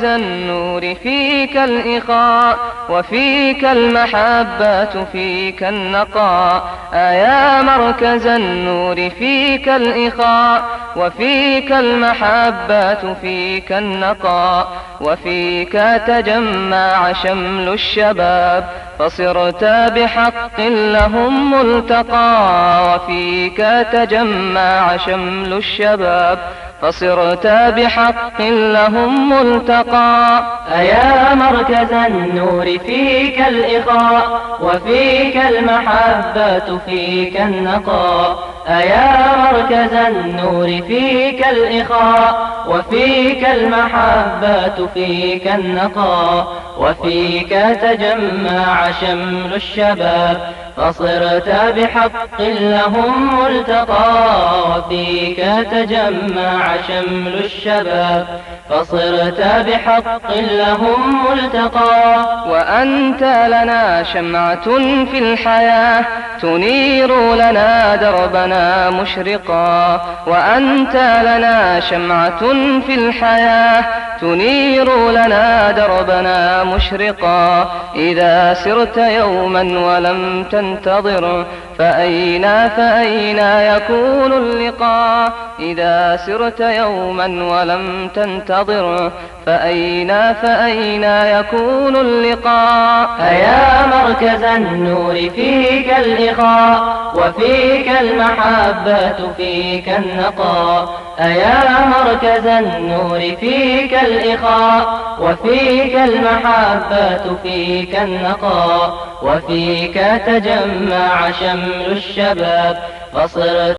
النور فيك الإخاء وفيك المحبات فيك النقاء. أيا مركز النور فيك الإخاء وفيك المحبات فيك النقاء. وفيك تجمع شمل الشباب فصرت بحق لهم ملتقى. وفيك تجمع شمل الشباب فصرت بحق لهم ملتقى. أيا مركز النور فيك الإخاء وفيك المحبات فيك النقاء. أيا مركز النور فيك الإخاء وفيك المحبات فيك النقاء. وفيك تجمع شمل الشباب فصرت بحق لهم ملتقى. وفيك تجمع شمل الشباب فصرت بحق لهم ملتقى. وأنت لنا شمعة في الحياة تنير لنا دربنا مشرقا. وأنت لنا شمعة في الحياة تنير لنا دربنا مشرقا. إذا سرت يوما ولم تنتظر فأين يكون اللقاء. إذا سرت يوما ولم تنتظر فأين يكون اللقاء. أيا مركز النور فيك الإخاء وفيك المحبات فيك النقاء. أيا مركز النور فيك الإخاء وفيك المحبات فيك النقاء. وفيك تجمع شمل الشباب فصرت